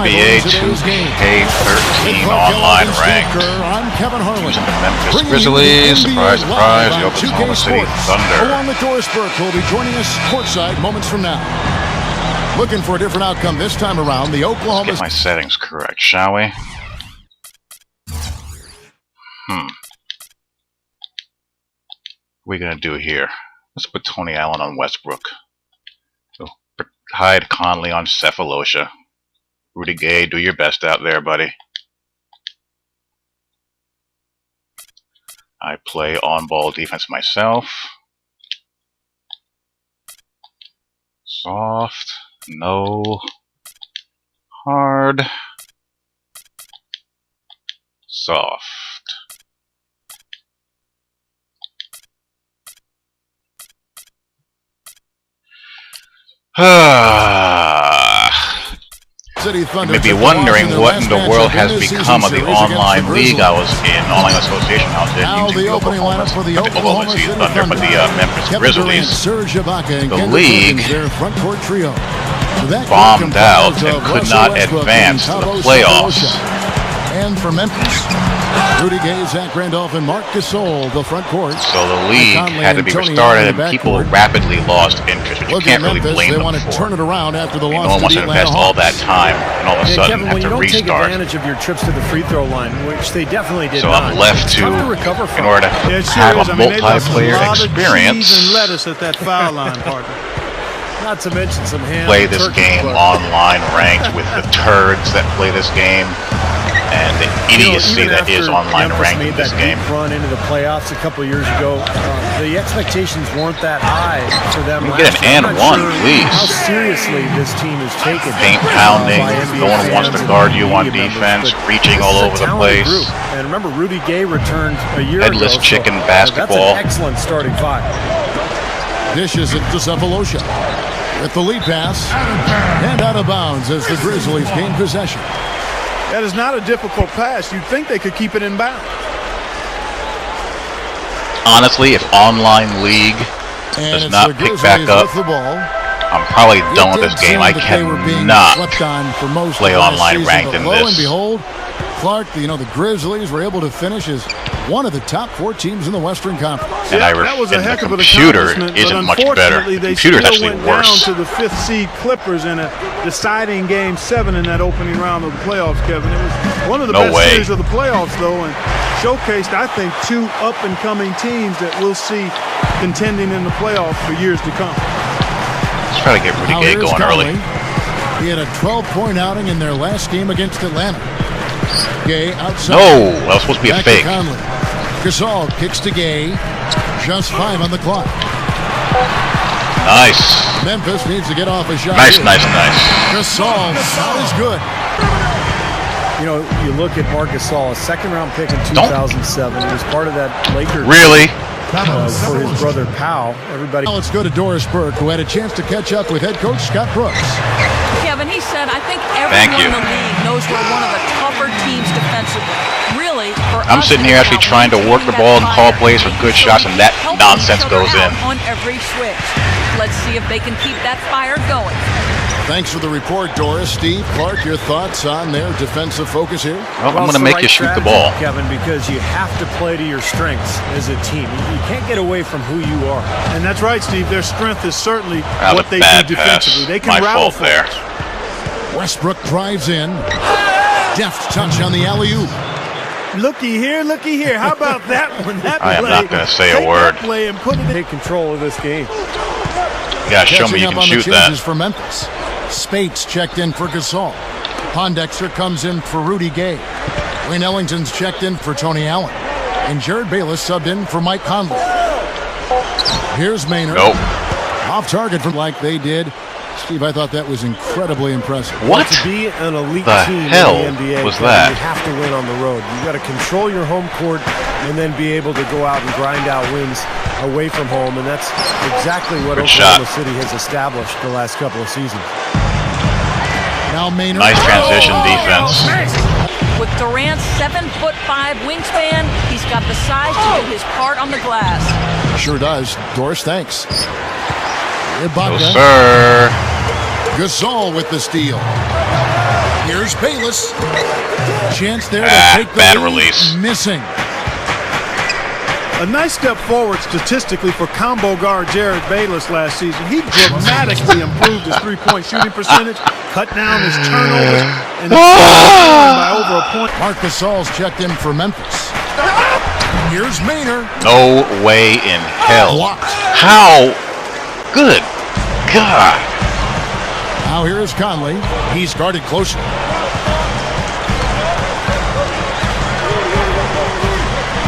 NBA2K13 online ranked. Using the Memphis Grizzlies, surprise, surprise, the Oklahoma City Thunder. Along with Doris Burke, who will be joining us courtside moments from now. Looking for a different outcome this time around, the Oklahoma... Let's get my settings correct, shall we? What are we gonna do here? Let's put Tony Allen on Westbrook. So, hide Conley on Cephalosha. Rudy Gay, do your best out there, buddy. I play on-ball defense myself. Soft. No. Hard. Soft. You may be wondering what in the world has become of the online league I was in, online association I was in, using the Oklahoma City Thunder, but the Memphis Grizzlies. The league bombed out and could not advance to the playoffs. And for Memphis, Rudy Gay, Zach Randolph, and Marc Gasol, the front court. So the league had to be restarted, and people rapidly lost interest, which you can't really blame them for. Turn it around after the loss. No one wants to invest all that time and all of a sudden have to restart. Kevin, when you don't take advantage of your trips to the free throw line, which they definitely did so not. I'm left to recover from. in order to have a multiplayer experience. And lettuce at that foul line, partner. Not to mention some ham. Play this game online ranked with the turds that play this game. And the idiocy that is online ranked in this game. Run into the playoffs a couple years ago, the expectations weren't that high for them. You get an and one, please. How seriously this team is taken. Paint pounding, no one wants to guard you on defense, reaching all over the place. And remember, Rudy Gay returned a year ago. Headless chicken basketball. That's an excellent starting five. Dishes it to Cephalosha with the lead pass and out of bounds as the Grizzlies gain possession. That is not a difficult pass. You'd think they could keep it in bounds. Honestly, if online league does not pick back up, I'm probably done with this game. I cannot play online ranked in this. Lo and behold, Clark, the Grizzlies were able to finish as one of the top 4 teams in the Western Conference. And that was a heck of an computer accomplishment, isn't much better. The computer's actually worse. Down to the 5th seed Clippers in a deciding Game 7 in that opening round of the playoffs, Kevin. It was one of the best series of the playoffs, though, and showcased, I think, 2 up-and-coming teams that we'll see contending in the playoffs for years to come. Let's try to get Rudy Gay going early. He had a 12-point outing in their last game against Atlanta. Gay outside. No, that was supposed to be a fake. Gasol kicks to Gay. Just 5 on the clock. Nice. Memphis needs to get off a shot. Nice. Gasol, shot is good. You know, you look at Marc Gasol, a second-round pick in 2007. He was part of that Lakers. Really? For his brother Powell. Everybody. Now let's go to Doris Burke, who had a chance to catch up with head coach Scott Brooks. Kevin, he said, I think everyone in the league knows we're one of the tougher teams defensively. Really, I'm sitting here actually trying to work the ball and call plays for good shots, and that nonsense goes in. On every switch. Let's see if they can keep that fire going. Thanks for the report, Doris. Steve, Clark, your thoughts on their defensive focus here? Well, I'm going to make you shoot the ball, Kevin, because you have to play to your strengths as a team. You can't get away from who you are. And that's right, Steve. Their strength is certainly what they do defensively. They can rattle there. Westbrook drives in. Deft touch on the alley-oop. Looky here. How about that one? I am not going to say a word. Play and put it take control of this game. You got to show me you can shoot that. For Memphis. Spates checked in for Gasol. Pondexter comes in for Rudy Gay. Wayne Ellington's checked in for Tony Allen. And Jared Bayless subbed in for Mike Conley. Here's Maynard. Nope. Off target from like they did. Steve, I thought that was incredibly impressive. What? To be an elite team hell in the NBA, was that? You have to win on the road. You've got to control your home court and then be able to go out and grind out wins away from home, and that's exactly what Oklahoma City has established the last couple of seasons. Now Maynard. Nice transition defense. With Durant's 7'5" wingspan, he's got the size to do his part on the glass. Sure does. Doris, thanks. Yes, sir. Gasol with the steal. Here's Here's Bayless. Chance there to take the bad lead. Release. Missing. A nice step forward statistically for combo guard Jared Bayless last season. He dramatically improved his three-point shooting percentage, cut down his turnovers, and by over a point. Marc Gasol's checked in for Memphis. Here's Maynard. No way in hell. Blocked. How? Good God. Now here is Conley. He's guarded closely.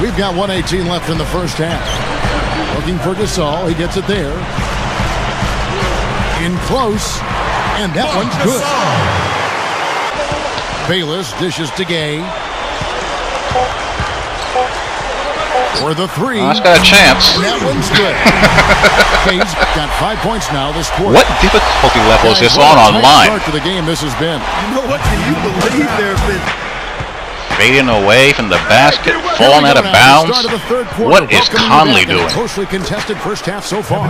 We've got 1:18 left in the first half. Looking for Gasol. He gets it there. In close. And that one's good. Bayless dishes to Gay. For the three. Oh, that's got a chance. That one's good. Gay's got 5 points now this quarter. What difficulty level is this on online? Start to the game this has been. You know what? Can you believe there have been Fading away from the basket, falling out of bounds. What is Conley doing? Closely contested first half so far.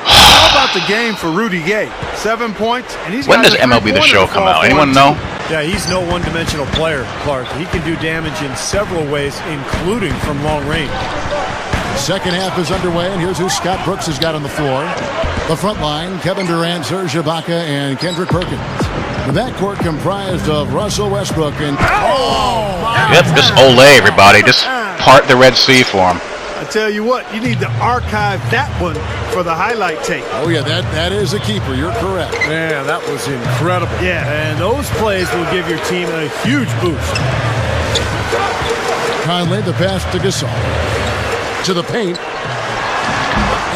How about the game for Rudy Gay? 7 points, and he's when does MLB The Show come out? Anyone know? Yeah, he's no one-dimensional player, Clark. He can do damage in several ways, including from long range. Second half is underway, and here's who Scott Brooks has got on the floor. The front line, Kevin Durant, Serge Ibaka, and Kendrick Perkins. The backcourt comprised of Russell Westbrook and... Yep, just Olay, everybody. Just part the Red Sea for him. I tell you what, you need to archive that one for the highlight tape. Oh, yeah, that is a keeper. You're correct. Yeah, that was incredible. Yeah. And those plays will give your team a huge boost. Conley, the pass to Gasol. To the paint.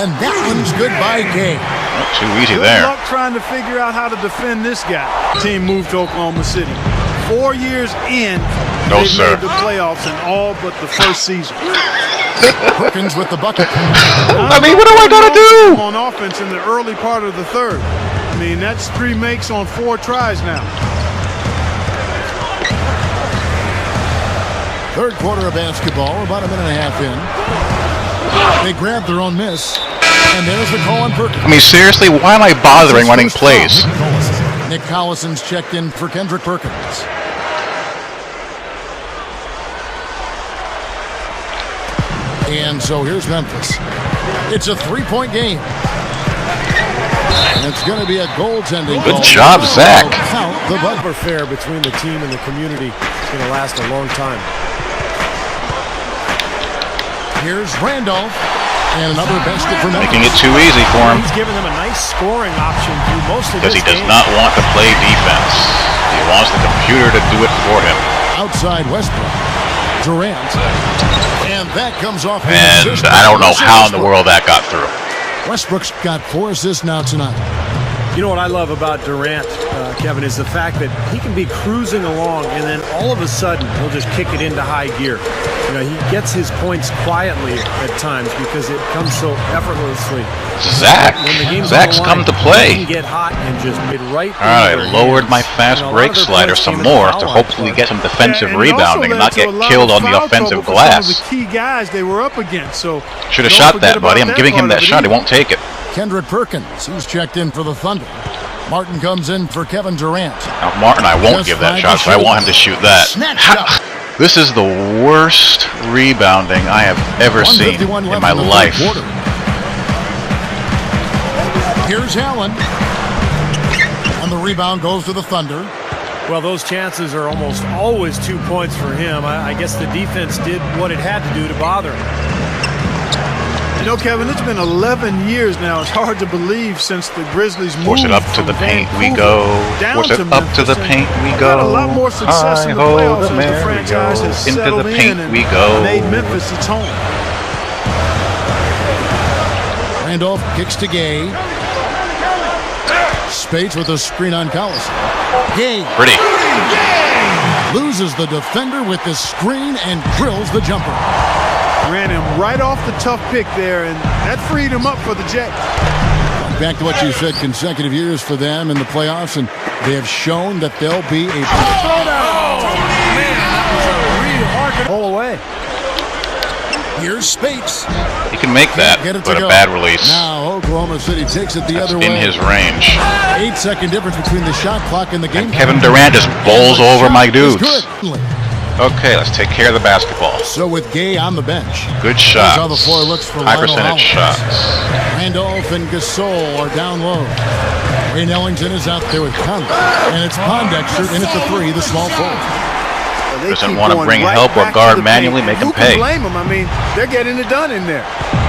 And that one's good by Gay. Not too easy Good there. luck trying to figure out how to defend this guy. Team moved to Oklahoma City. 4 years in, No, they sir. made the playoffs in all but the first season. Perkins with the bucket. I mean, what do I gotta do? On offense in the early part of the third. I mean, that's 3 makes on 4 tries now. Third quarter of basketball, about a minute and a half in. They grab their own miss. And there's the call on Perkins. I mean, seriously, why am I bothering running plays? Nick Collison's checked in for Kendrick Perkins. And so here's Memphis. It's a 3-point game. And it's going to be a goaltending Good call. job, Zach. Count the Bumper fair between the team and the community is going to last a long time. Here's Randolph. And another basket for Memphis. Making it too easy for him. He's given them a nice scoring option through most of Because this he does game. not want to play defense. He wants the computer to do it for him. Outside Westbrook. Durant. And that comes off. And I don't know how in the world that got through. Westbrook's got 4 assists now tonight. You know what I love about Durant, Kevin, is the fact that he can be cruising along and then all of a sudden he'll just kick it into high gear. You know, he gets his points quietly at times because it comes so effortlessly. Zach's come to play. He can get hot and just get right. All right, I lowered my fast break slider some more to hopefully get some defensive rebounding and not get killed on the offensive glass. Some of the key guys they were up against. So should have shot that, buddy. I'm giving him that shot. He won't take it. Kendrick Perkins, he's checked in for the Thunder. Martin comes in for Kevin Durant. Now, Martin, I won't give that shot, so I want him to shoot that. This is the worst rebounding I have ever seen in my life. Here's Allen. And the rebound goes to the Thunder. Well, those chances are almost always 2 points for him. I guess the defense did what it had to do to bother him. You know, Kevin, it's been 11 years now. It's hard to believe since the Grizzlies moved. Force it up to the paint, we go. Force it up to the paint, we go. Had a lot more success in the playoffs as the franchise has settled in and made Memphis its home. Randolph kicks to Gay. Spates with a screen on Collison. Gay. Pretty. Loses the defender with the screen and drills the jumper. Ran him right off the tough pick there, and that freed him up for the Jets. Back to what you said, consecutive years for them in the playoffs, and they have shown that they'll be a... Oh, man, that was a real hard pull away. Here's Spates. He can make that, but a bad release. Now Oklahoma City takes it the other way. In his range. 8-second difference between the shot clock and the game. And Kevin Durant just bowls over my dudes. Okay, let's take care of the basketball. So with Gay on the bench. Good shots. How the floor looks for high percentage shots. Randolph and Gasol are down low. Wayne Ellington is out there with Conley. And it's Pondexter in at the 3, the small forward. Doesn't want to bring help or guard manually, make him pay. Who can blame them? I mean, they're getting it done in there.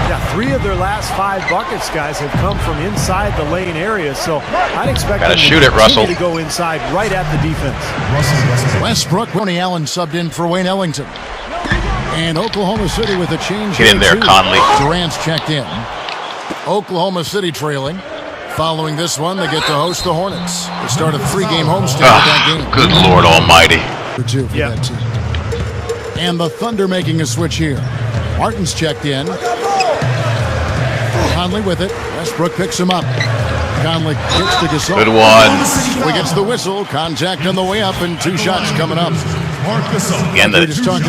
Yeah, 3 of their last 5 buckets, guys, have come from inside the lane area. So I'd expect them to go inside right at the defense. Westbrook, Tony Allen subbed in for Wayne Ellington. And Oklahoma City with a change. Get in there, Conley. Durant's checked in. Oklahoma City trailing. Following this one, they get to host the Hornets. They start a 3-game homestand with that game. Good Lord Almighty. For that team. And the Thunder making a switch here. Martin's checked in. Conley with it. Westbrook picks him up. Conley kicks to Gasol. Good one. He gets the whistle. Contact on the way up and 2 shots coming up. Again, the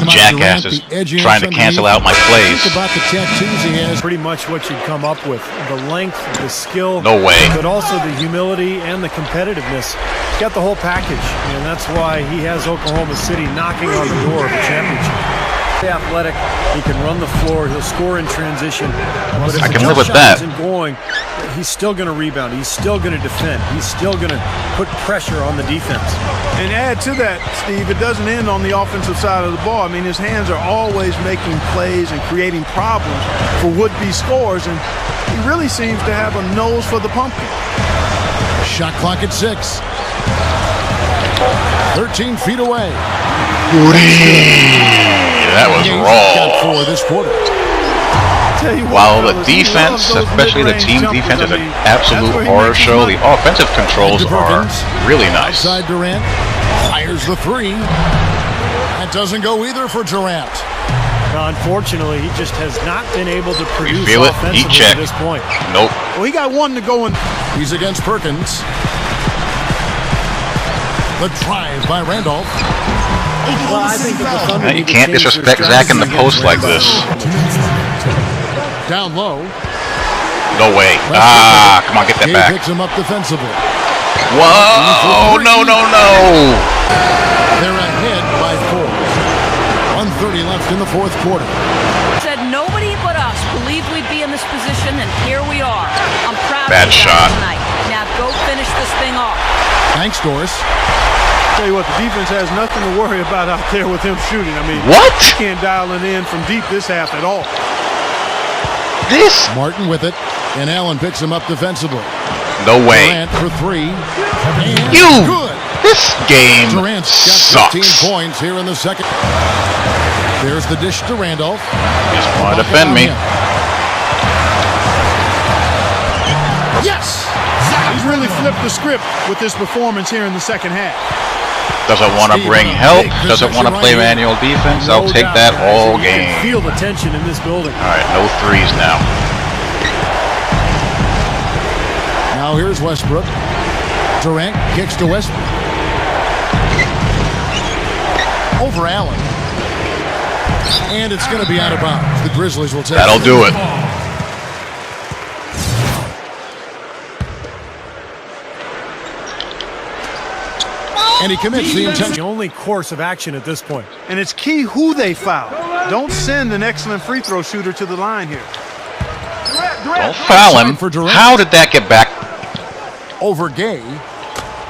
jackass is trying to cancel out my plays. About the tattoos he has. Pretty much what you'd come up with. The length, the skill. No way. But also the humility and the competitiveness. He's got the whole package. And that's why he has Oklahoma City knocking on the door of the championship. Athletic, he can run the floor, he'll score in transition. But if I can live with that. Isn't going, he's still going to rebound, he's still going to defend, he's still going to put pressure on the defense. And add to that, Steve, it doesn't end on the offensive side of the ball. I mean, his hands are always making plays and creating problems for would-be scorers, and he really seems to have a nose for the pumpkin. Shot clock at 6. 13 feet away. That was raw. This quarter. While the defense, especially the team defense, is an absolute horror show, the offensive controls are really nice. Outside Durant fires the 3. That doesn't go either for Durant. Unfortunately, he just has not been able to produce feel it. offensively Heat check. to this point. Nope. Well, he got one to go in. He's against Perkins. The drive by Randolph. Well, I think that the Thunder you can't disrespect Zach in the post like this. Down low. No way. Come on, get that back. Picks him up defensively. Whoa! No, no, no! They're ahead by 4. 1:30 left in the 4th quarter. Said nobody but us believed we'd be in this position, and here we are. I'm proud Bad of you shot. tonight. Now go finish this thing off. Thanks, Doris. Tell you what, the defense has nothing to worry about out there with him shooting. I mean, what? He can't dial it in from deep this half at all. Martin with it, and Allen picks him up defensively. No way. Durant for 3. Good. This game Durant's got 15 points here in the second. There's the dish to Randolph. Just want to defend me. Yes! He's really flipped the script with this performance here in the second half. Doesn't want to bring help. Doesn't want to play manual defense. I'll take that all game. You can feel the tension in this building. All right, no threes now. Now here's Westbrook. Durant kicks to Westbrook. Over Allen. And it's going to be out of bounds. The Grizzlies will take it. That'll do it. And he commits the intention. The only course of action at this point. And it's key who they foul. Don't send an excellent free throw shooter to the line here. Don't foul him. How did that get back? Over Gay.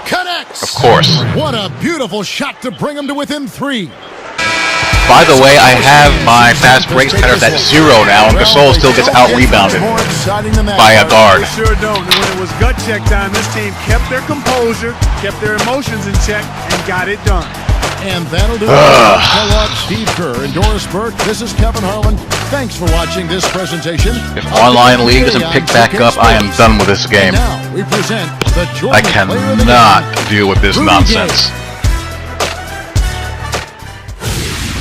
Connects. Of course. What a beautiful shot to bring him to within 3. By the way, I have my fast break setters at 0 now, and Gasol still gets out-rebounded by a guard. They sure don't. And when it was gut check time, this team kept their composure, kept their emotions in check, and got it done. And that'll do it. Kellogg, Steve Kerr, and Doris Burke. This is Kevin Harlan. Thanks for watching this presentation. If Online League doesn't pick back up, I am done with this game. Now we present the I cannot deal with this nonsense.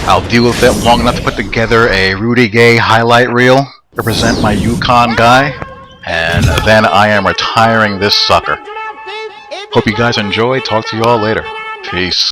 I'll deal with it long enough to put together a Rudy Gay highlight reel to present my UConn guy, and then I am retiring this sucker. Hope you guys enjoy. Talk to you all later. Peace.